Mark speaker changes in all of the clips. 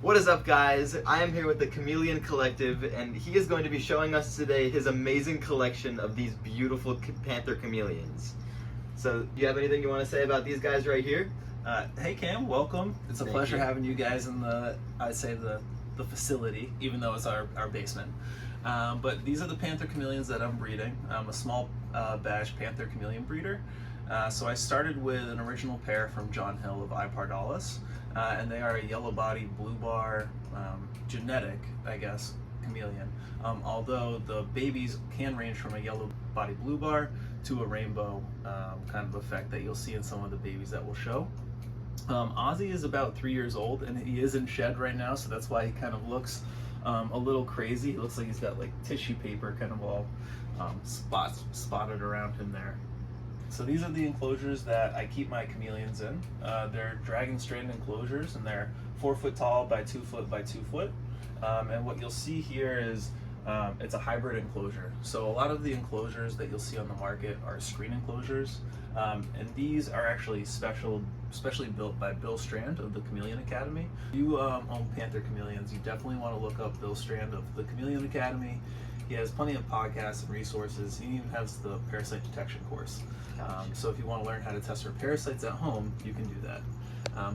Speaker 1: What is up, guys? I am here with the Chameleon Collective, and he is going to be showing us today his amazing collection of these beautiful panther chameleons. So, do you have anything you want to say about these guys right here?
Speaker 2: Hey Cam, welcome. It's a
Speaker 1: Thank
Speaker 2: pleasure
Speaker 1: you.
Speaker 2: having you guys in the facility, even though it's our basement. But these are the panther chameleons that I'm breeding. I'm a small batch panther chameleon breeder. So I started with an original pair from John Hill of I. Pardalis, and they are a yellow-bodied, blue-bar, genetic, I guess, chameleon. Although the babies can range from a yellow-bodied blue bar to a rainbow kind of effect that you'll see in some of the babies that will show. Ozzy is about 3 years old, and he is in shed right now, so that's why he kind of looks a little crazy. He looks like he's got like tissue paper kind of all spotted around him there. So these are the enclosures that I keep my chameleons in. They're dragon strand enclosures, and they're 4 foot tall by 2 foot by 2 foot. And what you'll see here is it's a hybrid enclosure. So a lot of the enclosures that you'll see on the market are screen enclosures, and these are actually specially built by Bill Strand of the Chameleon Academy. If you own panther chameleons, you definitely want to look up Bill Strand of the Chameleon Academy. He has plenty of podcasts and resources. He even has the parasite detection course. So if you want to learn how to test for parasites at home, you can do that.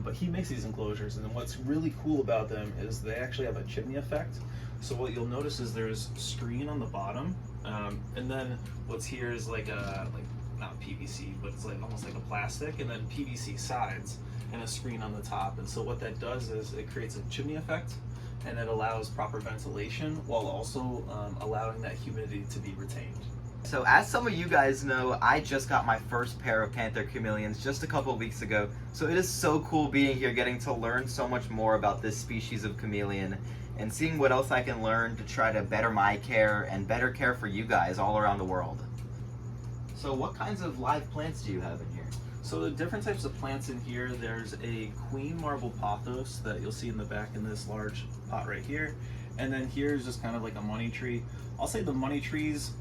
Speaker 2: But he makes these enclosures, and what's really cool about them is they actually have a chimney effect. So what you'll notice is there's screen on the bottom, and then what's here is like not PVC, but it's like almost like a plastic, and then PVC sides and a screen on the top. And so what that does is it creates a chimney effect, and it allows proper ventilation while also allowing that humidity to be retained.
Speaker 1: So, as some of you guys know, I just got my first pair of panther chameleons just a couple of weeks ago. So it is so cool being here, getting to learn so much more about this species of chameleon and seeing what else I can learn to try to better my care and better care for you guys all around the world. So what kinds of live plants do you have in here?
Speaker 2: So the different types of plants in here, there's a queen marble pothos that you'll see in the back in this large pot right here. And then here's just kind of like a money tree. I'll say the money trees,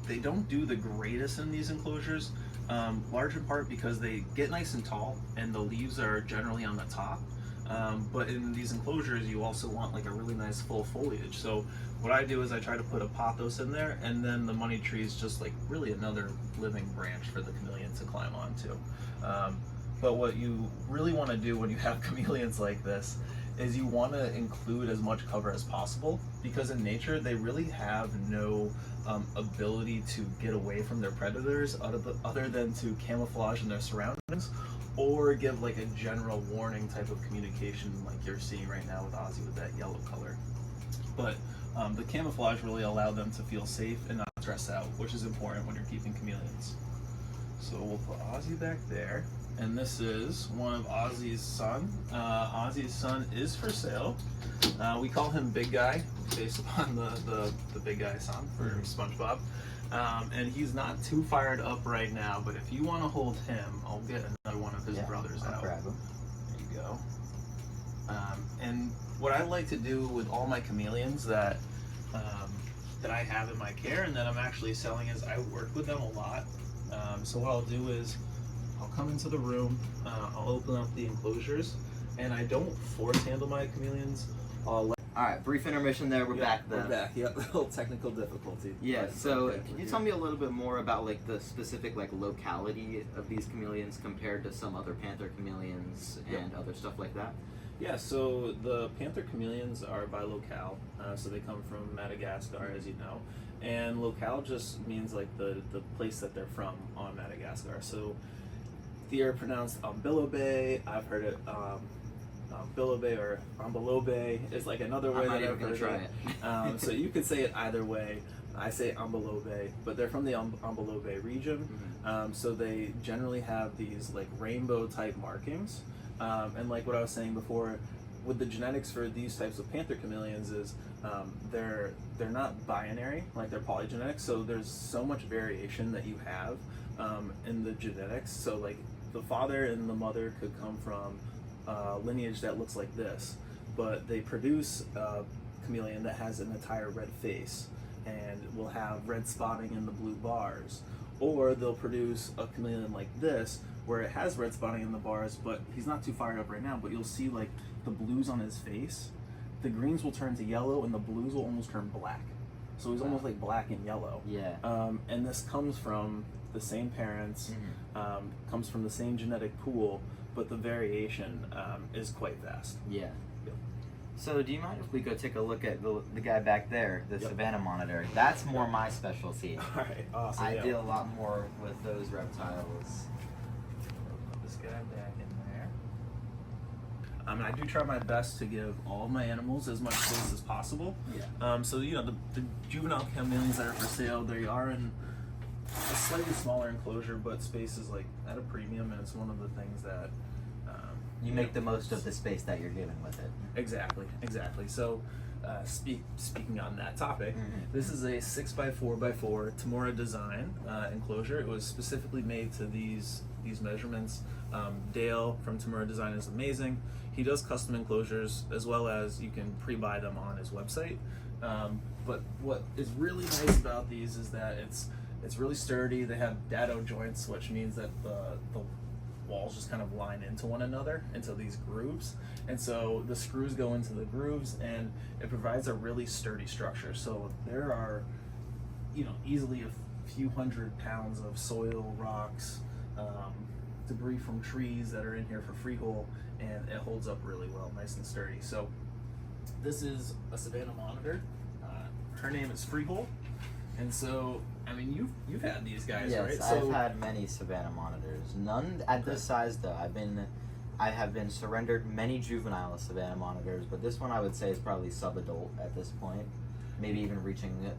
Speaker 2: they don't do the greatest in these enclosures, large in part because they get nice and tall and the leaves are generally on the top. But in these enclosures, you also want like a really nice full foliage. So what I do is I try to put a pothos in there, and then the money tree is just like really another living branch for the chameleon to climb onto. But what you really want to do when you have chameleons like this is you want to include as much cover as possible, because in nature they really have no ability to get away from their predators other than to camouflage in their surroundings or give like a general warning type of communication like you're seeing right now with Ozzy with that yellow color. But the camouflage really allowed them to feel safe and not stress out, which is important when you're keeping chameleons. So we'll put Ozzy back there. And this is one of Ozzy's son. Ozzy's son is for sale. We call him Big Guy, based upon the Big Guy song for SpongeBob. And he's not too fired up right now, but if you want to hold him, I'll get another one of his brothers out.
Speaker 1: Grab him.
Speaker 2: There you go. And what I like to do with all my chameleons that I have in my care and that I'm actually selling is I work with them a lot. So what I'll do is I'll come into the room, I'll open up the enclosures, and I don't force handle my chameleons.
Speaker 1: Alright, brief intermission there, we're back then.
Speaker 2: We're back, yep, a little technical difficulty.
Speaker 1: Yeah, so can you tell me a little bit more about like the specific like locality of these chameleons compared to some other panther chameleons and other stuff like that?
Speaker 2: Yeah, so the panther chameleons are by locale, so they come from Madagascar, as you know, and locale just means like the place that they're from on Madagascar. So they're pronounced Ambilobe. I've heard it Ambilobe or Ambilobe is like another way that I've heard it. So you could say it either way. I say Ambilobe, but they're from the Ambilobe region. So they generally have these like rainbow type markings. And like what I was saying before, with the genetics for these types of panther chameleons is they're not binary, like they're polygenetics. So there's so much variation that you have in the genetics. So like the father and the mother could come from lineage that looks like this, but they produce a chameleon that has an entire red face and will have red spotting in the blue bars, or they'll produce a chameleon like this where it has red spotting in the bars, but he's not too fired up right now, but you'll see like the blues on his face, the greens will turn to yellow and the blues will almost turn black. So he's almost like black and yellow.
Speaker 1: Yeah.
Speaker 2: And this comes from the same parents, comes from the same genetic pool, but the variation is quite vast.
Speaker 1: Yeah.
Speaker 2: Yep.
Speaker 1: So do you mind if we go take a look at the guy back there, the Savannah monitor? That's more my specialty.
Speaker 2: All right, awesome.
Speaker 1: I deal a lot more with those reptiles.
Speaker 2: Put this guy back in there. And I do try my best to give all of my animals as much space as possible.
Speaker 1: Yeah.
Speaker 2: So the juvenile chameleons that are for sale, they are in a slightly smaller enclosure, but space is like at a premium, and it's one of the things that
Speaker 1: you make the most of the space that you're given with it.
Speaker 2: Exactly. So, speaking on that topic, this is a 6x4x4 Tamura design enclosure. It was specifically made to these measurements. Dale from Tamura Design is amazing. He does custom enclosures as well as you can pre-buy them on his website. But what is really nice about these is that it's really sturdy. They have dado joints, which means that the walls just kind of line into one another, into these grooves, and so the screws go into the grooves and it provides a really sturdy structure. So there are easily a few hundred pounds of soil, rocks, debris from trees that are in here for freehold, and it holds up really well, nice and sturdy. So this is a Savannah monitor. Her name is Freehold. And so, I mean, you've had these guys,
Speaker 1: yes,
Speaker 2: right?
Speaker 1: Yes, I've had many Savannah monitors. None at this size, though. I have been surrendered many juvenile Savannah monitors, but this one I would say is probably sub-adult at this point. Maybe even reaching,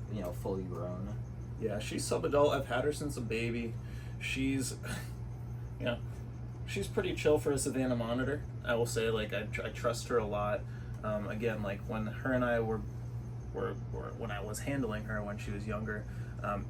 Speaker 1: fully grown.
Speaker 2: Yeah, she's sub-adult. I've had her since a baby. She's, she's pretty chill for a Savannah monitor. I will say, like, I trust her a lot. Again, like when her and I were when I was handling her when she was younger,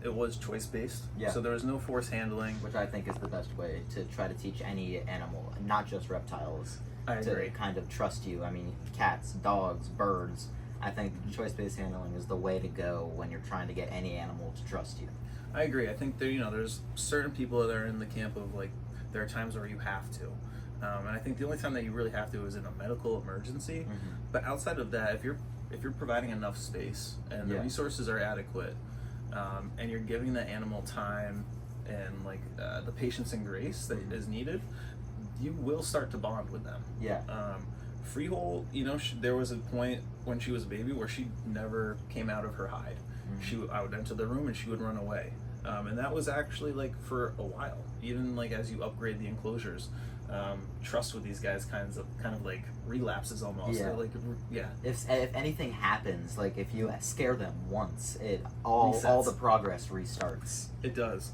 Speaker 2: it was choice based.
Speaker 1: Yeah.
Speaker 2: So there was no force handling,
Speaker 1: which I think is the best way to try to teach any animal, not just reptiles, to kind of trust you. I mean, cats, dogs, birds. I think choice based handling is the way to go when you're trying to get any animal to trust you.
Speaker 2: I agree. I think there's certain people that are in the camp of like there are times where you have to. And I think the only time that you really have to is in a medical emergency. But outside of that, if you're providing enough space and the resources are adequate, and you're giving the animal time and like the patience and grace that is needed, you will start to bond with them.
Speaker 1: Yeah.
Speaker 2: Freehold, there was a point when she was a baby where she never came out of her hide. I would enter the room and she would run away. And that was actually like for a while, even like as you upgrade the enclosures. Trust with these guys kind of like relapses almost.
Speaker 1: Yeah.
Speaker 2: Like, yeah.
Speaker 1: If anything happens, like if you scare them once, all the progress restarts.
Speaker 2: It does.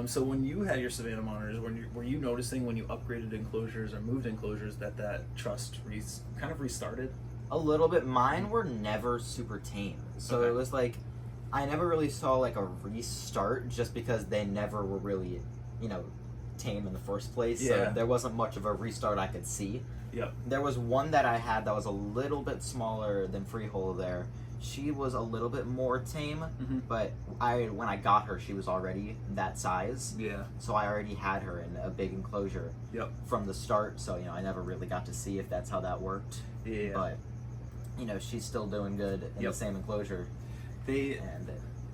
Speaker 2: So when you had your Savannah monitors, were you noticing when you upgraded enclosures or moved enclosures that trust kind of restarted?
Speaker 1: A little bit. Mine were never super tame, so it was like I never really saw like a restart just because they never were really, tame in the first place.
Speaker 2: Yeah.
Speaker 1: So there wasn't much of a restart I could see.
Speaker 2: Yep.
Speaker 1: There was one that I had that was a little bit smaller than Freehold there. She was a little bit more tame, but when I got her, she was already that size.
Speaker 2: Yeah.
Speaker 1: So I already had her in a big enclosure from the start, so I never really got to see if that's how that worked.
Speaker 2: Yeah.
Speaker 1: But she's still doing good in the same enclosure.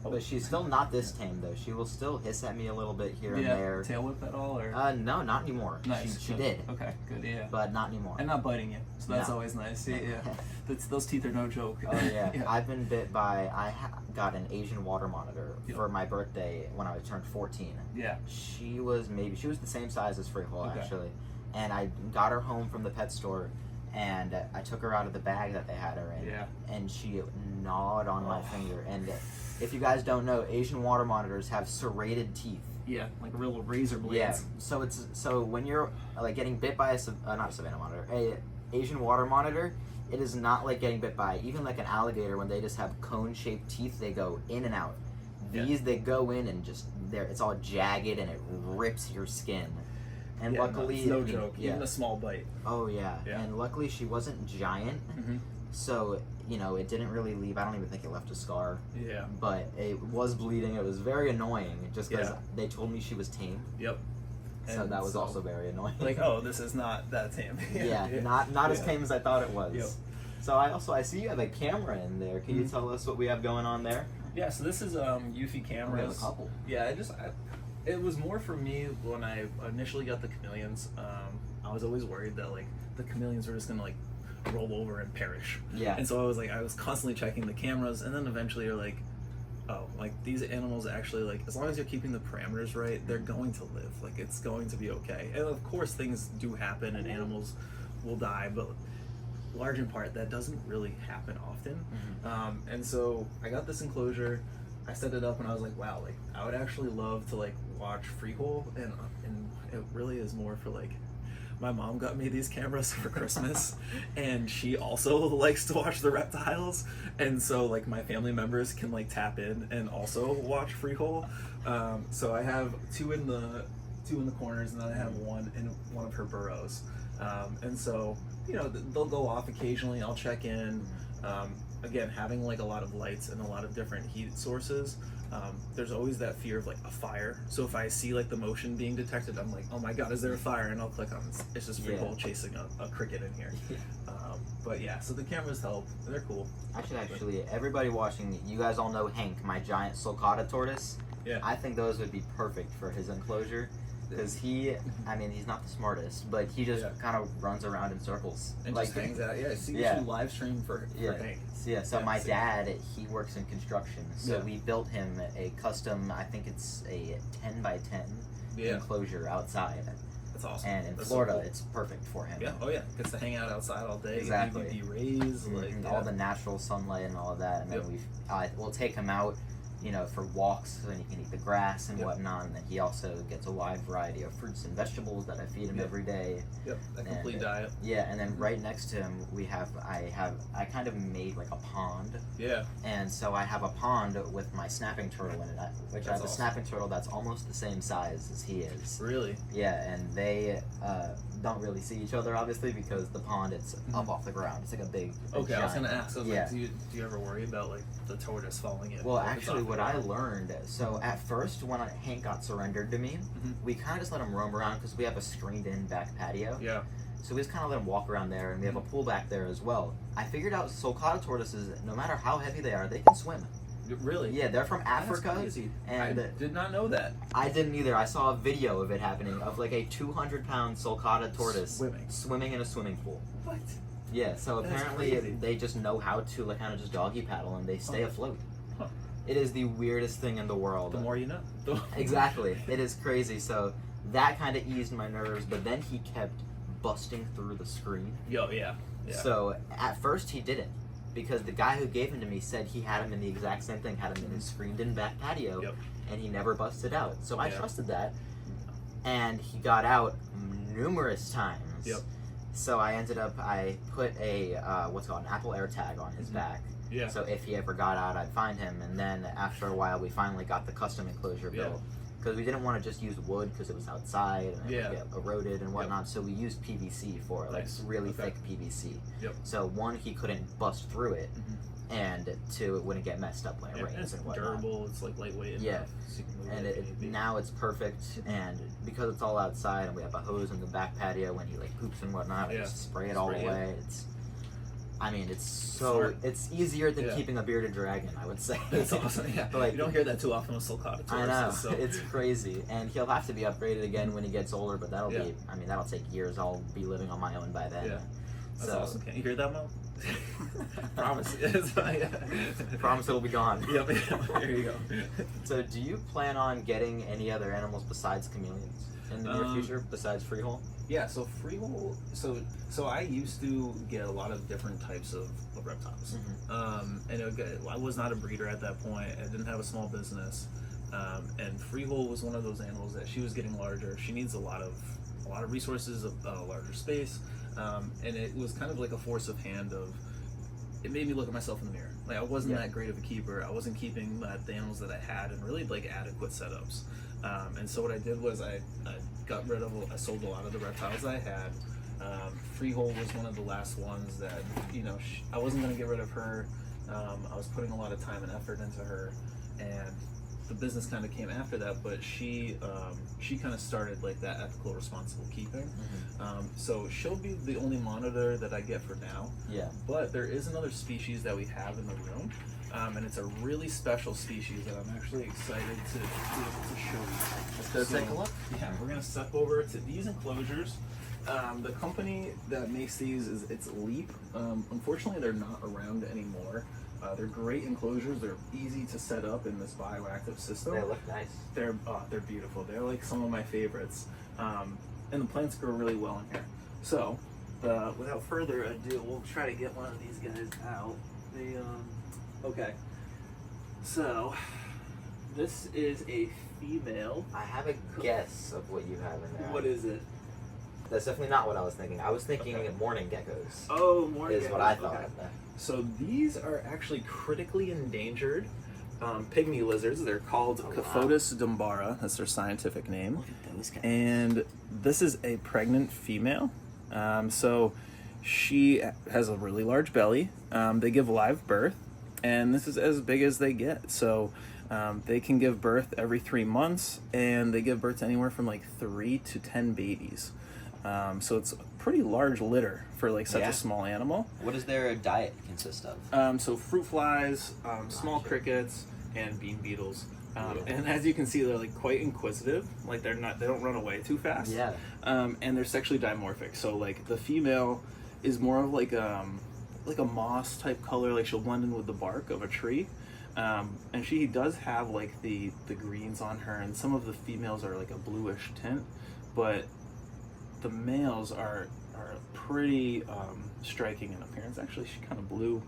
Speaker 1: But she's still not this tame though. She will still hiss at me a little bit here and there.
Speaker 2: Tail whip at all or?
Speaker 1: No, not anymore.
Speaker 2: Nice.
Speaker 1: She did.
Speaker 2: Okay, good. Yeah.
Speaker 1: But not anymore.
Speaker 2: And not biting you, so that's always nice. Yeah. Those teeth are no joke.
Speaker 1: Oh yeah. I've been bit by. Got an Asian water monitor for my birthday when I turned 14.
Speaker 2: Yeah.
Speaker 1: She was the same size as Freehold actually, and I got her home from the pet store. And I took her out of the bag that they had her in, and she gnawed on my finger. And if you guys don't know, Asian water monitors have serrated teeth.
Speaker 2: Yeah, like real razor blades.
Speaker 1: Yeah. So when you're like getting bit by not a Savannah monitor, a Asian water monitor, it is not like getting bit by even like an alligator when they just have cone-shaped teeth. They go in and out. These they go in and just it's all jagged and it rips your skin. And luckily,
Speaker 2: it's no joke. Even a small bite.
Speaker 1: Oh yeah. And luckily she wasn't giant, so it didn't really leave. I don't even think it left a scar.
Speaker 2: Yeah.
Speaker 1: But it was bleeding. It was very annoying, just because they told me she was tame.
Speaker 2: Yep.
Speaker 1: So
Speaker 2: And
Speaker 1: that was also very annoying.
Speaker 2: like, oh, this is not that tame.
Speaker 1: Yeah, not as
Speaker 2: Yeah.
Speaker 1: tame as I thought it was.
Speaker 2: Yep.
Speaker 1: So I see you have a camera in there. Can you tell us what we have going on there?
Speaker 2: Yeah, so this is Eufy
Speaker 1: We have
Speaker 2: cameras.
Speaker 1: a couple.
Speaker 2: Yeah, it was more for me when I initially got the chameleons. I was always worried that like the chameleons were just gonna like roll over and perish.
Speaker 1: Yeah.
Speaker 2: And so I was constantly checking the cameras, and then eventually you're like, oh, like these animals actually, like, as long as you're keeping the parameters right, they're going to live. Like, it's going to be okay. And of course things do happen and animals will die, but large in part that doesn't really happen often. And so I got this enclosure, I set it up, and I was like, wow, like I would actually love to like watch Freehole, and it really is more for like, my mom got me these cameras for Christmas, and she also likes to watch the reptiles, and so like my family members can like tap in and also watch Freehole. So I have two in the corners, and then I have one in one of her burrows. And so, you know, they'll go off occasionally. I'll check in. Again, having like a lot of lights and a lot of different heat sources, there's always that fear of like a fire. So if I see like the motion being detected, I'm like, oh my god, is there a fire? And I'll click on it. It's just Freehole chasing a cricket in here. But yeah, so the cameras help. They're cool.
Speaker 1: Actually, everybody watching, you guys all know Hank, my giant sulcata tortoise.
Speaker 2: Yeah.
Speaker 1: I think those would be perfect for his enclosure. Because he's not the smartest, but he just kind of runs around in circles.
Speaker 2: And
Speaker 1: like,
Speaker 2: just hangs out. Yeah, see,
Speaker 1: Yeah.
Speaker 2: you should live stream for Hank.
Speaker 1: So
Speaker 2: Yeah,
Speaker 1: my
Speaker 2: see.
Speaker 1: dad, he works in construction. So
Speaker 2: Yeah.
Speaker 1: we built him a custom, I think it's a 10 by 10
Speaker 2: Yeah.
Speaker 1: enclosure outside.
Speaker 2: That's awesome.
Speaker 1: And in
Speaker 2: That's so
Speaker 1: Florida,
Speaker 2: cool.
Speaker 1: it's perfect for him.
Speaker 2: Yeah. Oh yeah. Gets to hang out outside all day.
Speaker 1: Exactly.
Speaker 2: UVB rays, like
Speaker 1: All the natural sunlight and all of that. And then we'll take him out, you know, for walks so then he can eat the grass and whatnot. And then he also gets a wide variety of fruits and vegetables that I feed him every day.
Speaker 2: Yep. A complete diet.
Speaker 1: Yeah, and then right next to him I kind of made like a pond.
Speaker 2: Yeah.
Speaker 1: And so I have a pond with my snapping turtle in it, which I have a snapping turtle that's almost the same size as he is.
Speaker 2: Really?
Speaker 1: Yeah, and they don't really see each other obviously because the pond it's up off the ground. It's like a big.
Speaker 2: Okay, I was gonna
Speaker 1: giant-
Speaker 2: ask. I was like, do you ever worry about like the tortoise falling in?
Speaker 1: Well,
Speaker 2: Like, it's
Speaker 1: actually,
Speaker 2: off
Speaker 1: what
Speaker 2: the
Speaker 1: I
Speaker 2: ground?
Speaker 1: learned, so at first when Hank got surrendered to me, we kind of just let him roam around because we have a screened-in back patio.
Speaker 2: Yeah.
Speaker 1: So we just kind of let him walk around there, and we have a pool back there as well. I figured out sulcata tortoises, no matter how heavy they are, they can swim.
Speaker 2: Really?
Speaker 1: Yeah, they're from Africa.
Speaker 2: That's crazy.
Speaker 1: And
Speaker 2: I did not know that.
Speaker 1: I didn't either. I saw a video of it happening, of like a 200-pound sulcata tortoise swimming in a swimming pool.
Speaker 2: What?
Speaker 1: Yeah, so
Speaker 2: That's
Speaker 1: apparently
Speaker 2: crazy.
Speaker 1: they just know how to like kind of just doggy paddle and they stay afloat.
Speaker 2: Huh.
Speaker 1: It is the weirdest thing in the world.
Speaker 2: The more you know.
Speaker 1: Exactly. It is crazy. So that kind of eased my nerves, but then he kept busting through the screen.
Speaker 2: Yo, yeah.
Speaker 1: So at first he didn't, because the guy who gave him to me said he had him in the exact same thing, had him in his screened-in back patio, and he never busted out. So I trusted that, and he got out numerous times.
Speaker 2: Yep.
Speaker 1: So I put a what's called an Apple AirTag on his back.
Speaker 2: Yeah.
Speaker 1: So if he ever got out, I'd find him. And then after a while, we finally got the custom enclosure built. Because we didn't want to just use wood because it was outside and it would get eroded and whatnot. So we used PVC for it, like really thick PVC.
Speaker 2: Yep.
Speaker 1: So one, he couldn't bust through it, and two, it wouldn't get messed up when it rains
Speaker 2: it's
Speaker 1: and whatnot.
Speaker 2: durable. It's like lightweight.
Speaker 1: Yeah.
Speaker 2: Enough, so you can move
Speaker 1: And
Speaker 2: it if need be.
Speaker 1: now it's perfect, and because it's all outside and we have a hose in the back patio when he like poops and whatnot, we just spray it all away. It's easier than keeping a bearded dragon, I would say.
Speaker 2: It's awesome. Yeah.
Speaker 1: But, like,
Speaker 2: you don't hear that too often with sulcata tortoises.
Speaker 1: I know,
Speaker 2: So.
Speaker 1: it's crazy, and he'll have to be upgraded again when he gets older, but that'll that'll take years. I'll be living on my own by then.
Speaker 2: Yeah. That's
Speaker 1: So-
Speaker 2: awesome. Can you hear that, Mo?
Speaker 1: Promise.
Speaker 2: Yeah.
Speaker 1: Promise it'll be gone.
Speaker 2: Yep. There you go.
Speaker 1: So, do you plan on getting any other animals besides chameleons in the near future, besides Freehole?
Speaker 2: Yeah, so Freehole. So I used to get a lot of different types of reptiles, and I was not a breeder at that point. I didn't have a small business, and Freehole was one of those animals that she was getting larger. She needs a lot of resources, a larger space, and it was kind of like a force of hand of. It made me look at myself in the mirror. Like I wasn't that great of a keeper. I wasn't keeping the animals that I had in really like adequate setups. And so what I did was I sold a lot of the reptiles I had. Freehole was one of the last ones that, I wasn't going to get rid of her. I was putting a lot of time and effort into her, and the business kind of came after that, but she kind of started like that ethical, responsible keeping. So she'll be the only monitor that I get for now.
Speaker 1: Yeah.
Speaker 2: But there is another species that we have in the room, and it's a really special species that I'm actually excited to show you.
Speaker 1: Let's go take a look.
Speaker 2: Yeah, we're gonna step over to these enclosures. The company that makes these it's Leap. Unfortunately, they're not around anymore. They're great enclosures. They're easy to set up in this bioactive system.
Speaker 1: They look nice.
Speaker 2: They're beautiful. They're like some of my favorites. And the plants grow really well in here. So, without further ado, we'll try to get one of these guys out. Okay. So, this is a female.
Speaker 1: I have a guess of what you have in there.
Speaker 2: What is it?
Speaker 1: That's definitely not what I was thinking. I was thinking morning geckos.
Speaker 2: Oh, morning
Speaker 1: is
Speaker 2: geckos.
Speaker 1: what I thought
Speaker 2: Okay.
Speaker 1: of there.
Speaker 2: So these are actually critically endangered pygmy lizards. They're called Caphotis dumbara. That's their scientific name.
Speaker 1: Look at those guys.
Speaker 2: And this is a pregnant female. So she has a really large belly. They give live birth, and this is as big as they get. So they can give birth every 3 months, and they give birth to anywhere from like 3 to 10 babies. So it's a pretty large litter for like such a small animal.
Speaker 1: What does their diet consist of?
Speaker 2: So fruit flies, small crickets, and bean beetles. And as you can see, they're like quite inquisitive. Like they don't run away too fast.
Speaker 1: Yeah.
Speaker 2: And they're sexually dimorphic. So like the female is more of like a moss type color. Like she'll blend in with the bark of a tree. And she does have like the greens on her, and some of the females are like a bluish tint, but the males are pretty striking in appearance. Actually, she kind of blue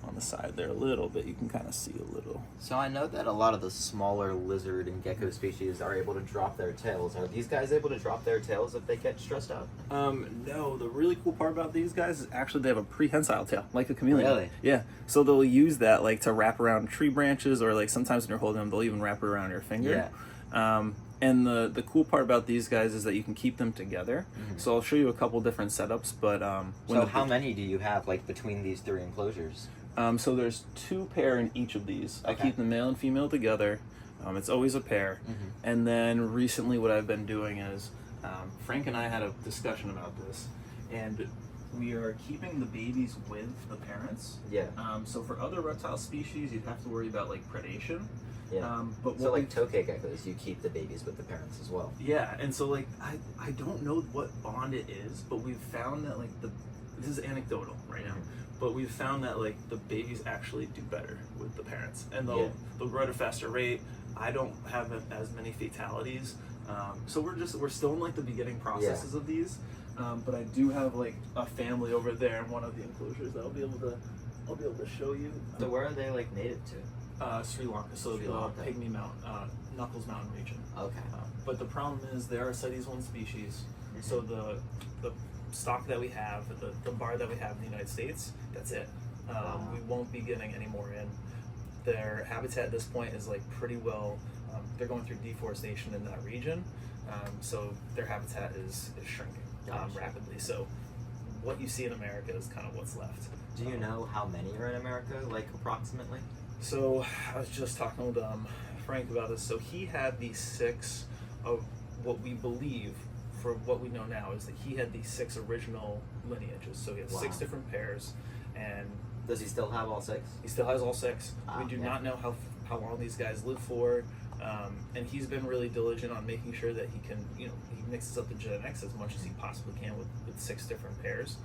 Speaker 2: on the side there a little bit. You can kind of see a little.
Speaker 1: So I know that a lot of the smaller lizard and gecko species are able to drop their tails. Are these guys able to drop their tails if they get stressed out?
Speaker 2: No. The really cool part about these guys is actually they have a prehensile tail, like a chameleon.
Speaker 1: Really?
Speaker 2: Yeah. So they'll use that like to wrap around tree branches, or like sometimes when you're holding them, they'll even wrap it around your finger.
Speaker 1: Yeah.
Speaker 2: And the cool part about these guys is that you can keep them together. So I'll show you a couple different setups. But
Speaker 1: so how many do you have like between these 3 enclosures?
Speaker 2: So there's 2 pair in each of these. I
Speaker 1: Okay.
Speaker 2: keep the male and female together. It's always a pair. And then recently what I've been doing is Frank and I had a discussion about this, and we are keeping the babies with the parents.
Speaker 1: Yeah.
Speaker 2: So for other reptile species, you'd have to worry about like predation.
Speaker 1: Yeah.
Speaker 2: But
Speaker 1: So
Speaker 2: what
Speaker 1: like tokay geckos, you keep the babies with the parents as well.
Speaker 2: yeah, and so like I don't know what bond it is, but we've found that like this is anecdotal right now, but we've found that like the babies actually do better with the parents, and they'll grow at a faster rate. I don't have as many fatalities, so we're still in like the beginning processes of these, but I do have like a family over there in one of the enclosures that I'll be able to show you.
Speaker 1: So where are they like native to?
Speaker 2: Sri Lanka, so
Speaker 1: Sri
Speaker 2: the
Speaker 1: Lanka.
Speaker 2: Pygmy Knuckles Mountain region.
Speaker 1: Okay.
Speaker 2: But the problem is they are a CITES 1 species, so the stock that we have, the bar that we have in the United States, that's it. We won't be getting any more in. Their habitat at this point is like pretty well, they're going through deforestation in that region, so their habitat is shrinking rapidly. So what you see in America is kind of what's left.
Speaker 1: Do you know how many are in America, like approximately?
Speaker 2: So I was just talking with Frank about this. So he had these 6 of what we believe, for what we know now, is that he had these 6 original lineages. So he has 6 different pairs, and
Speaker 1: Does he still have all 6?
Speaker 2: he still has all 6. We do
Speaker 1: yeah.
Speaker 2: not know how long these guys live for, and he's been really diligent on making sure that he can, he mixes up the genetics as much as he possibly can with 6 different pairs.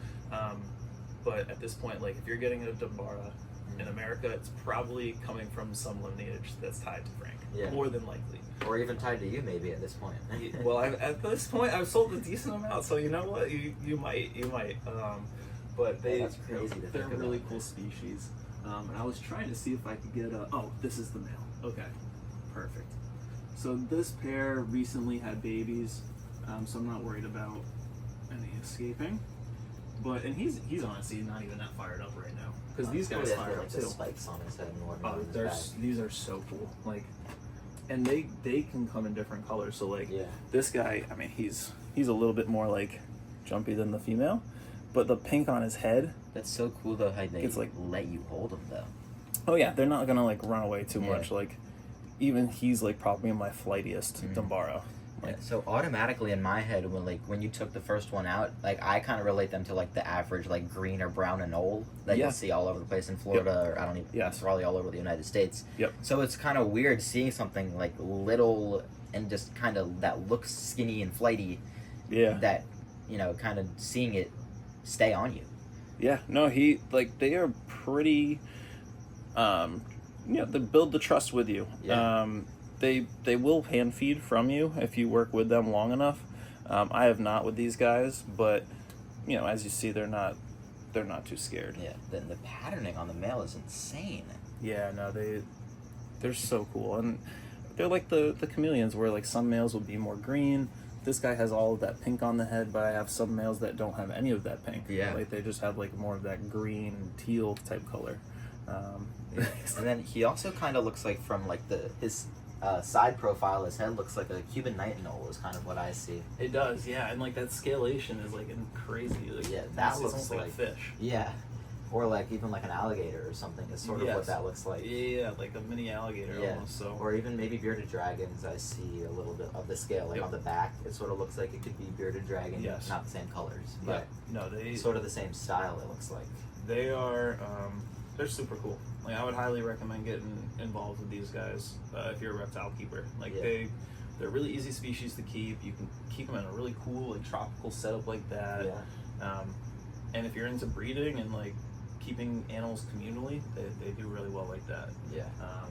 Speaker 2: But at this point, like if you're getting a Dumbara in America, it's probably coming from some lineage that's tied to Frank, more than likely.
Speaker 1: Or even tied to you, maybe at this point.
Speaker 2: Well, at this point, I've sold a decent amount, so you know what, you might. But
Speaker 1: that's crazy to
Speaker 2: they're
Speaker 1: think
Speaker 2: really
Speaker 1: about.
Speaker 2: cool species. And I was trying to see if I could get a. Oh, this is the male. Okay, perfect. So this pair recently had babies, so I'm not worried about any escaping. And he's honestly not even that fired up right now, because these guys fire up
Speaker 1: like
Speaker 2: too.
Speaker 1: the spikes on his head and whatnot.
Speaker 2: Oh,
Speaker 1: on his back.
Speaker 2: these are so cool. Like, and they can come in different colors. So like this guy, I mean, he's a little bit more like jumpy than the female, but the pink on his head.
Speaker 1: That's so cool though how they
Speaker 2: It's like
Speaker 1: let you hold them though.
Speaker 2: Oh yeah, they're not gonna like run away too much. Like even he's like probably my flightiest Dumbara.
Speaker 1: Yeah, so automatically in my head, when you took the first one out, like I kind of relate them to like the average like green or brown anole that you'll see all over the place in Florida, or I don't even, it's probably all over the United States.
Speaker 2: Yep.
Speaker 1: So it's kind of weird seeing something like little and just kind of that looks skinny and flighty.
Speaker 2: Yeah.
Speaker 1: That, you know, kind of seeing it stay on you.
Speaker 2: Yeah. No, they are pretty. They build the trust with you.
Speaker 1: Yeah.
Speaker 2: They will hand feed from you if you work with them long enough. I have not with these guys, but as you see, they're not too scared.
Speaker 1: Yeah. The patterning on the male is insane.
Speaker 2: Yeah. No, they're so cool, and they're like the chameleons, where like some males will be more green. This guy has all of that pink on the head, but I have some males that don't have any of that pink.
Speaker 1: Yeah.
Speaker 2: Like they just have like more of that green teal type color.
Speaker 1: And then he also kind of looks like, from like his side profile, his head looks like a Cuban nightingale is kind of what I see.
Speaker 2: It does, yeah, and like that scalation is like crazy. Like,
Speaker 1: yeah, that looks
Speaker 2: like a fish.
Speaker 1: Yeah, or like even like an alligator or something is sort of what that looks like.
Speaker 2: Yeah, like a mini alligator almost. So.
Speaker 1: Or even maybe bearded dragons. I see a little bit of the scale, like on the back. It sort of looks like it could be bearded dragon.
Speaker 2: Yes.
Speaker 1: Not the same colors, but
Speaker 2: no, they
Speaker 1: sort of the same style. It looks like
Speaker 2: they are. They're super cool. Like I would highly recommend getting involved with these guys if you're a reptile keeper. Like they're really easy species to keep. You can keep them in a really cool like tropical setup like that.
Speaker 1: Yeah.
Speaker 2: And if you're into breeding and like keeping animals communally, they do really well like that.
Speaker 1: Yeah.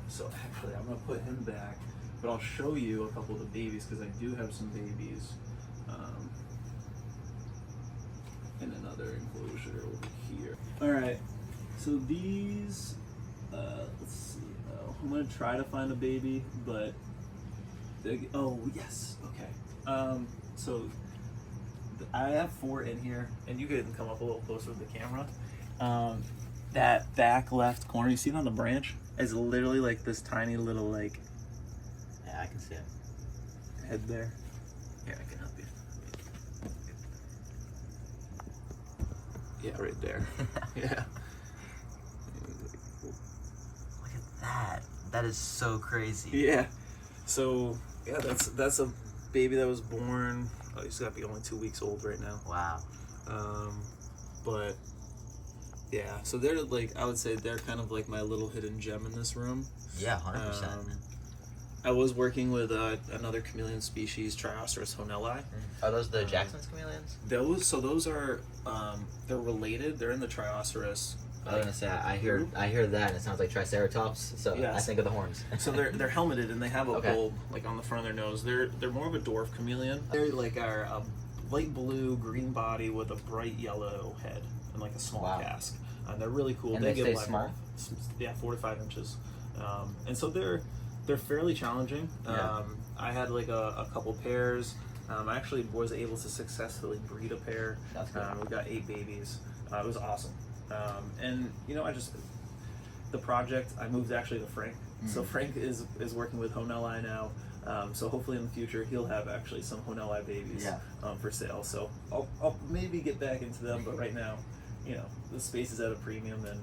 Speaker 2: So actually, I'm gonna put him back, but I'll show you a couple of the babies because I do have some babies in another enclosure over here. All right. So these, let's see. I'm gonna try to find a baby, but oh yes, okay. So I have 4 in here, and you can come up a little closer with the camera. That back left corner, you see it on the branch, is literally like this tiny little like.
Speaker 1: Yeah, I can see it.
Speaker 2: Head there.
Speaker 1: Here, I can help you.
Speaker 2: Yeah, right there. Yeah.
Speaker 1: Look at that. That is so crazy.
Speaker 2: Yeah. So yeah, that's a baby that was born. Oh, he's got to be only 2 weeks old right now.
Speaker 1: Wow.
Speaker 2: But yeah, so they're like, I would say they're kind of like my little hidden gem in this room.
Speaker 1: Yeah, 100%.
Speaker 2: I was working with another chameleon species, Trioceras honelli.
Speaker 1: Are those the Jackson's chameleons?
Speaker 2: Those are they're related. They're in the Trioceras.
Speaker 1: I was gonna say I hear that and it sounds like Triceratops, so I think of the horns.
Speaker 2: So they're helmeted and they have a bulb like on the front of their nose. They're more of a dwarf chameleon. They're like our light blue green body with a bright yellow head and like a small casque. They're really cool.
Speaker 1: And they stay small.
Speaker 2: Yeah, 4 to 5 inches. And so they're fairly challenging. I had like a couple pairs. I actually was able to successfully breed a pair.
Speaker 1: That's good.
Speaker 2: We got 8 babies. It was awesome. And the project, I moved actually to Frank. So Frank is working with honelli now. So hopefully in the future he'll have actually some honelli babies for sale. So I'll maybe get back into them, but right now, the space is at a premium, and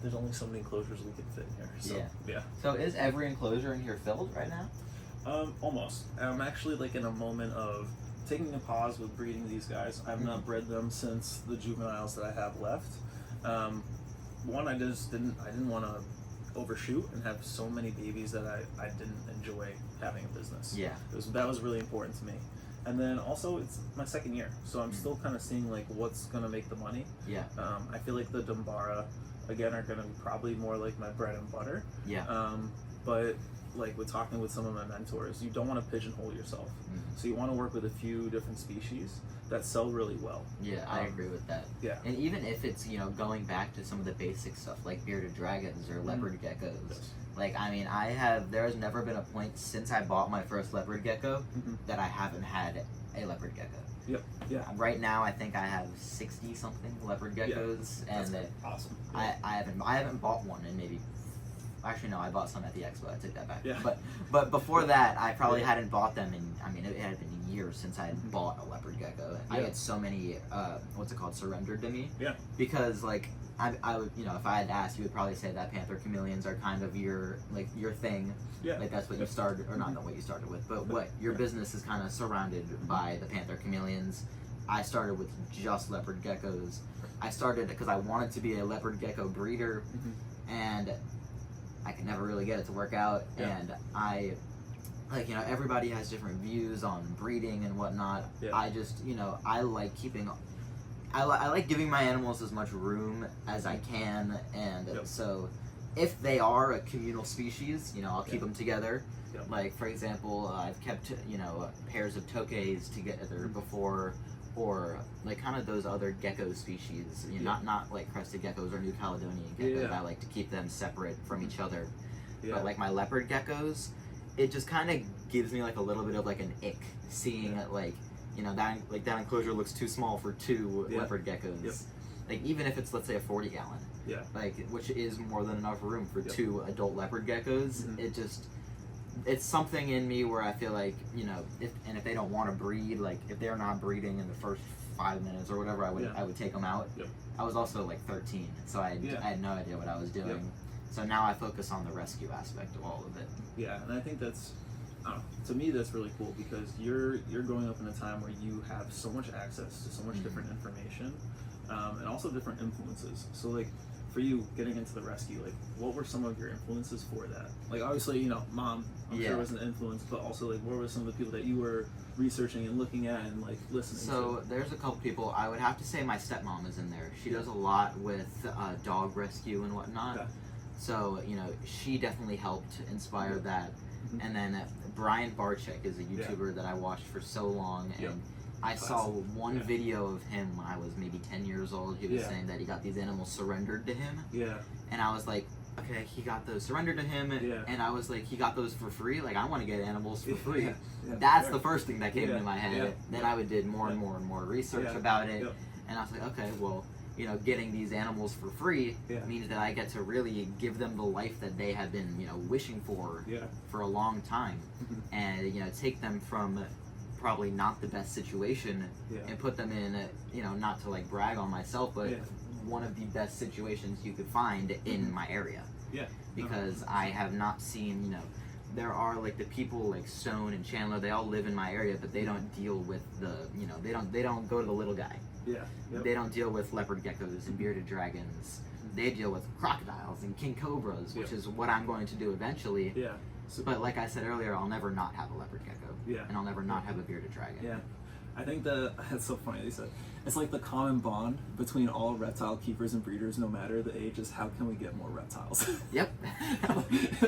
Speaker 2: there's only so many enclosures we can fit in here. So, yeah.
Speaker 1: So is every enclosure in here filled right now?
Speaker 2: Almost. I'm actually like in a moment of taking a pause with breeding these guys. I've not bred them since the juveniles that I have left. One, I didn't want to overshoot and have so many babies that I didn't enjoy having a business.
Speaker 1: Yeah.
Speaker 2: That was really important to me. And then also it's my second year, so I'm still kind of seeing like what's gonna make the money.
Speaker 1: Yeah.
Speaker 2: I feel like the Dumbara, again, are gonna be probably more like my bread and butter.
Speaker 1: Yeah.
Speaker 2: But like with talking with some of my mentors, you don't want to pigeonhole yourself. So you want to work with a few different species that sell really well.
Speaker 1: Yeah, I agree with that.
Speaker 2: Yeah.
Speaker 1: And even if it's, going back to some of the basic stuff like bearded dragons or leopard geckos.
Speaker 2: Yes.
Speaker 1: Like, I mean, there has never been a point since I bought my first leopard gecko that I haven't had a leopard gecko.
Speaker 2: Yep. Yeah.
Speaker 1: Right now, I think I have 60 something leopard geckos, and
Speaker 2: awesome.
Speaker 1: I haven't bought one in maybe. Actually, no, I bought some at the expo. I take that back.
Speaker 2: Yeah.
Speaker 1: But before that, I probably hadn't bought them in. I mean, it had been years since I had bought a leopard gecko. I had so many, surrendered to me.
Speaker 2: Yeah.
Speaker 1: Because like I would, you know, if I had to ask, you would probably say that panther chameleons are kind of your thing.
Speaker 2: Yeah.
Speaker 1: Like that's what you started, or not what you started with, but what your business is kind of surrounded by the panther chameleons. I started with just leopard geckos. I started because I wanted to be a leopard gecko breeder, and I could never really get it to work out. And I, like, you know, everybody has different views on breeding and whatnot. I just, you know, I like keeping. I like giving my animals as much room as I can, and so if they are a communal species, you know, I'll keep them together. Like, for example, I've kept, you know, pairs of tokays together before, or like kind of those other gecko species, you know, not like crested geckos or New Caledonian geckos. I like to keep them separate from each other. But like my leopard geckos, it just kind of gives me like a little bit of like an ick seeing like, you know, that enclosure looks too small for two leopard geckos. Like, even if it's, let's say, a 40-gallon. Like, which is more than enough room for two adult leopard geckos. It's something in me where I feel like, you know, if they don't want to breed, like, if they're not breeding in the first 5 minutes or whatever, I would take them out. I was also like 13, so I had no idea what I was doing. So now I focus on the rescue aspect of all of it.
Speaker 2: Yeah, and I think that's, to me, that's really cool, because you're growing up in a time where you have so much access to so much different information, and also different influences. So like, for you getting into the rescue, like, what were some of your influences for that? Like, obviously, you know, mom, I'm sure was an influence, but also like, what were some of the people that you were researching and looking at and like listening to?
Speaker 1: So there's a couple people. I would have to say my stepmom is in there. She does a lot with dog rescue and whatnot. So, you know, she definitely helped inspire that. And then Brian Barczyk is a YouTuber that I watched for so long, and I saw one video of him when I was maybe 10 years old. He was saying that he got these animals surrendered to him. And I was like, okay, he got those surrendered to him, and I was like, he got those for free? Like, I want to get animals for free. That's the first thing that came into my head. Then I did more and more and more research about it, and I was like, okay, well, you know, getting these animals for free means that I get to really give them the life that they have been, you know, wishing for a long time, and, you know, take them from probably not the best situation and put them in, you know, not to like brag on myself, but one of the best situations you could find in my area. Because I have not seen, you know, there are like the people like Stone and Chandler, they all live in my area, but they don't deal with the, you know, they don't go to the little guy. They don't deal with leopard geckos and bearded dragons. They deal with crocodiles and king cobras, which is what I'm going to do eventually. But like I said earlier, I'll never not have a leopard gecko. And I'll never not have a bearded dragon.
Speaker 2: I think that's so funny. They said it's like the common bond between all reptile keepers and breeders, no matter the age, is how can we get more reptiles?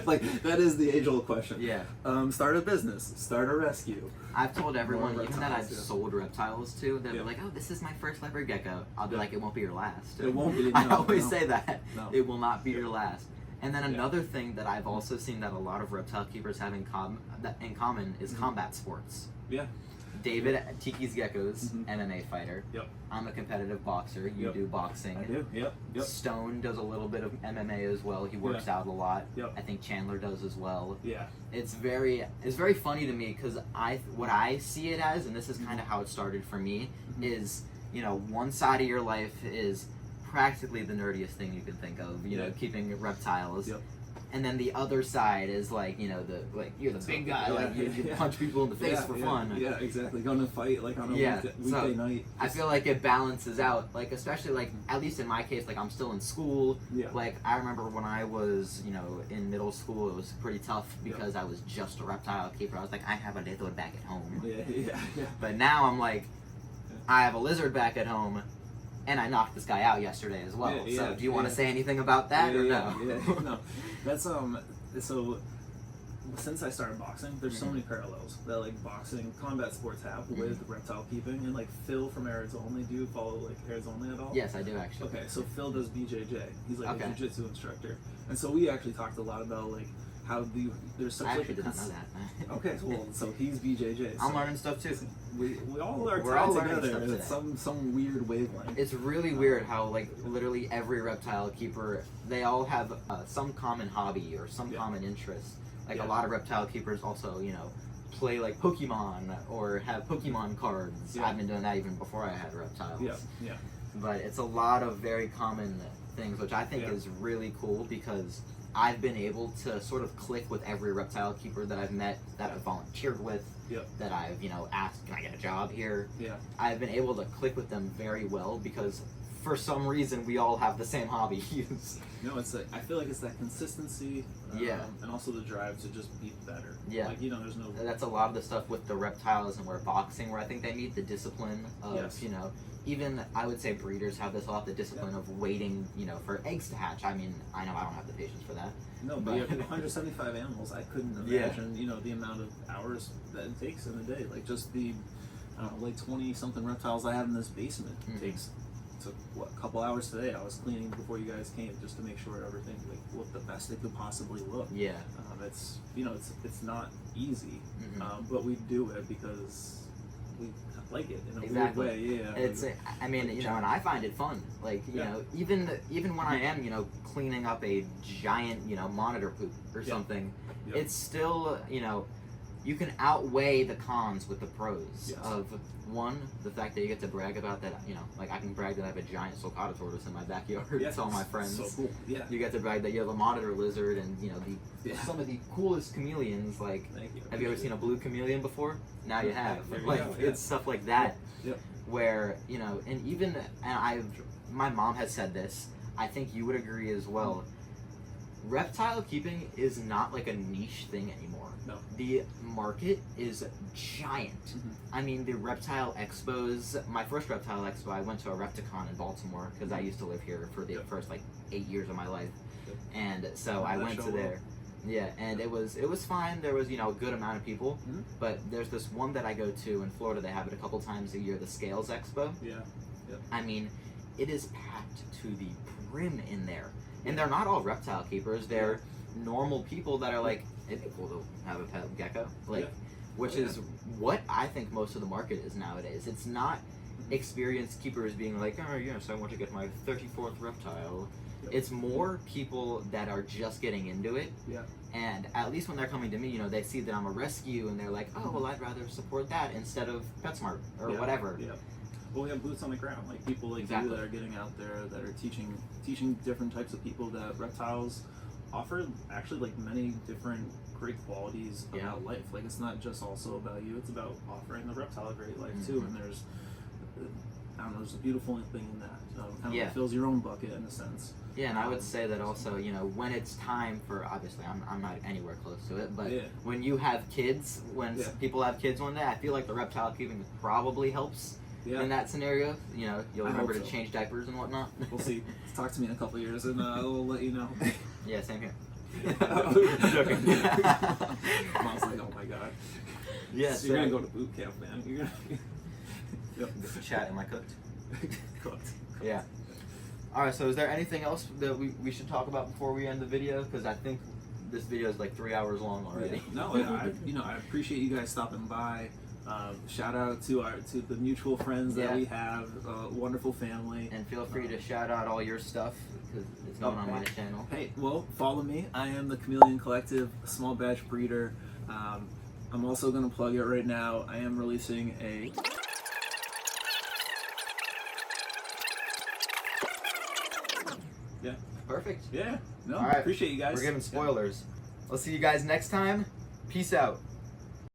Speaker 2: Like, that is the age-old question. Start a business, start a rescue.
Speaker 1: I've told everyone, even that I've sold reptiles to, they'll be like, oh, this is my first leopard gecko. I'll be like, it won't be your last.
Speaker 2: It won't be.
Speaker 1: I always say that. It will not be your last. And then another thing that I've also seen that a lot of reptile keepers have in common is combat sports. David at Tiki's Geckos, MMA fighter. I'm a competitive boxer. You do boxing.
Speaker 2: I do.
Speaker 1: Stone does a little bit of MMA as well. He works out a lot. I think Chandler does as well. It's very funny to me, because what I see it as, and this is kind of how it started for me, is, you know, one side of your life is practically the nerdiest thing you can think of, you know, keeping reptiles. And then the other side is like, you know, you're the big guy, like you punch people in the face for fun.
Speaker 2: Exactly. Going to fight like on a weekday night.
Speaker 1: I feel like it balances out, like, especially like, at least in my case, like, I'm still in school. Like, I remember when I was, you know, in middle school, it was pretty tough because I was just a reptile keeper. I was like, I have a lizard back at home. But now I'm like, I have a lizard back at home. And I knocked this guy out yesterday as well. So do you want to say anything about that or no?
Speaker 2: No. That's so since I started boxing, there's so many parallels that like boxing, combat sports have with reptile keeping, and like Phil from Arizona, do you follow like Arizona at all?
Speaker 1: Yes, I do actually.
Speaker 2: Okay, so Phil does BJJ. He's like a jiu-jitsu instructor, and so we actually talked a lot about like how there's such
Speaker 1: I
Speaker 2: like
Speaker 1: actually did not know that.
Speaker 2: Okay, well, so he's BJJ.
Speaker 1: I'm learning stuff too.
Speaker 2: We all are tied together at some weird wavelength.
Speaker 1: It's really weird how like literally every reptile keeper, they all have some common hobby or some common interest. Like a lot of reptile keepers also, you know, play like Pokemon or have Pokemon cards. I've been doing that even before I had reptiles. But it's a lot of very common things, which I think
Speaker 2: Yeah.
Speaker 1: is really cool because I've been able to sort of click with every reptile keeper that I've met, that I've volunteered with,
Speaker 2: Yep.
Speaker 1: that I've, asked, can I get a job here?
Speaker 2: Yeah.
Speaker 1: I've been able to click with them very well because for some reason we all have the same hobbies.
Speaker 2: No, it's like, I feel like it's that consistency,
Speaker 1: Yeah.
Speaker 2: and also the drive to just be better.
Speaker 1: Yeah.
Speaker 2: Like, there's no.
Speaker 1: That's a lot of the stuff with the reptiles and where boxing, where I think they meet the discipline of,
Speaker 2: Yes.
Speaker 1: even I would say breeders have this a lot, the discipline of waiting, for eggs to hatch. I mean, I know I don't have the patience for that.
Speaker 2: No, but you have 175 animals. I couldn't
Speaker 1: Yeah.
Speaker 2: imagine, the amount of hours that it takes in a day. Like just the, I don't know, like 20 something reptiles I have in this basement took what, a couple hours today. I was cleaning before you guys came just to make sure everything looked the best it could possibly look.
Speaker 1: Yeah.
Speaker 2: It's it's not easy,
Speaker 1: Mhm.
Speaker 2: but we do it because we like it in a
Speaker 1: Exactly.
Speaker 2: weird way. Yeah.
Speaker 1: It's, I mean, and I find it fun. Like, even when I am, cleaning up a giant, monitor poop or something,
Speaker 2: Yep.
Speaker 1: it's still, you can outweigh the cons with the pros
Speaker 2: Yes.
Speaker 1: of, one, the fact that you get to brag about that, like I can brag that I have a giant sulcata tortoise in my backyard to all my friends.
Speaker 2: So cool. Yeah.
Speaker 1: You get to brag that you have a monitor lizard and,
Speaker 2: Yeah.
Speaker 1: some of the coolest chameleons, like,
Speaker 2: Thank you.
Speaker 1: have you ever seen a blue chameleon before? Now you have.
Speaker 2: There you
Speaker 1: Like,
Speaker 2: go, yeah.
Speaker 1: it's stuff like that.
Speaker 2: Yep.
Speaker 1: Where, and even, my mom has said this, I think you would agree as well, reptile keeping is not like a niche thing anymore.
Speaker 2: No.
Speaker 1: The market is giant.
Speaker 2: Mhm.
Speaker 1: I mean, the reptile expos, my first reptile expo, I went to a Repticon in Baltimore because I used to live here for the
Speaker 2: Yep.
Speaker 1: first 8 years of my life.
Speaker 2: Yep.
Speaker 1: And so I
Speaker 2: That
Speaker 1: went
Speaker 2: show
Speaker 1: to there. Yeah, and it was fine. There was, a good amount of people.
Speaker 2: Mhm.
Speaker 1: But there's this one that I go to in Florida. They have it a couple times a year, the Scales Expo.
Speaker 2: Yeah. Yep.
Speaker 1: I mean, it is packed to the brim in there. And they're not all reptile keepers. They're normal people that are like, it'd be cool to have a pet gecko. Like,
Speaker 2: Yeah.
Speaker 1: which is what I think most of the market is nowadays. It's not experienced keepers being like, oh, yes, I want to get my 34th reptile.
Speaker 2: Yep.
Speaker 1: It's more people that are just getting into it.
Speaker 2: Yeah.
Speaker 1: And at least when they're coming to me, they see that I'm a rescue and they're like, oh, well, I'd rather support that instead of PetSmart or
Speaker 2: Yeah.
Speaker 1: whatever.
Speaker 2: Yeah. Well, we have boots on the ground, like people like
Speaker 1: Exactly.
Speaker 2: you that are getting out there, that are teaching different types of people that reptiles offer actually like many different great qualities
Speaker 1: Yeah.
Speaker 2: about life. Like it's not just also about you; it's about offering the reptile a great life too.
Speaker 1: Mhm.
Speaker 2: And there's, I don't know, there's a beautiful thing in that. Kind
Speaker 1: Yeah.
Speaker 2: of fills your own bucket in a sense.
Speaker 1: Yeah, and I would say that also, when it's time for, obviously, I'm not anywhere close to it, but
Speaker 2: Yeah.
Speaker 1: when you have kids, when
Speaker 2: Yeah.
Speaker 1: people have kids one day, I feel like the reptile keeping probably helps
Speaker 2: Yeah.
Speaker 1: in that scenario. You'll
Speaker 2: I
Speaker 1: remember
Speaker 2: hope
Speaker 1: to
Speaker 2: so.
Speaker 1: change diapers and whatnot.
Speaker 2: We'll see. Talk to me in a couple of years, and I'll let you know.
Speaker 1: Yeah, same here.
Speaker 2: I'm
Speaker 1: joking.
Speaker 2: Mom's like, oh my god.
Speaker 1: Yeah,
Speaker 2: So you're gonna go to boot camp, man. You're gonna. Yep.
Speaker 1: Chat, am I cooked?
Speaker 2: Cooked.
Speaker 1: Yeah. Alright, so is there anything else that we should talk about before we end the video? Because I think this video is like 3 hours long already.
Speaker 2: No, I appreciate you guys stopping by. Shout out to the mutual friends that
Speaker 1: Yeah.
Speaker 2: we have, wonderful family.
Speaker 1: And feel free to shout out all your stuff, because it's going on my channel.
Speaker 2: Hey, well, follow me. I am the Chameleon Collective, a small batch breeder. I'm also going to plug it right now. I am releasing a... Yeah.
Speaker 1: Perfect.
Speaker 2: Yeah. No,
Speaker 1: All right.
Speaker 2: appreciate you guys.
Speaker 1: We're giving spoilers. We'll see you guys next time. Peace out.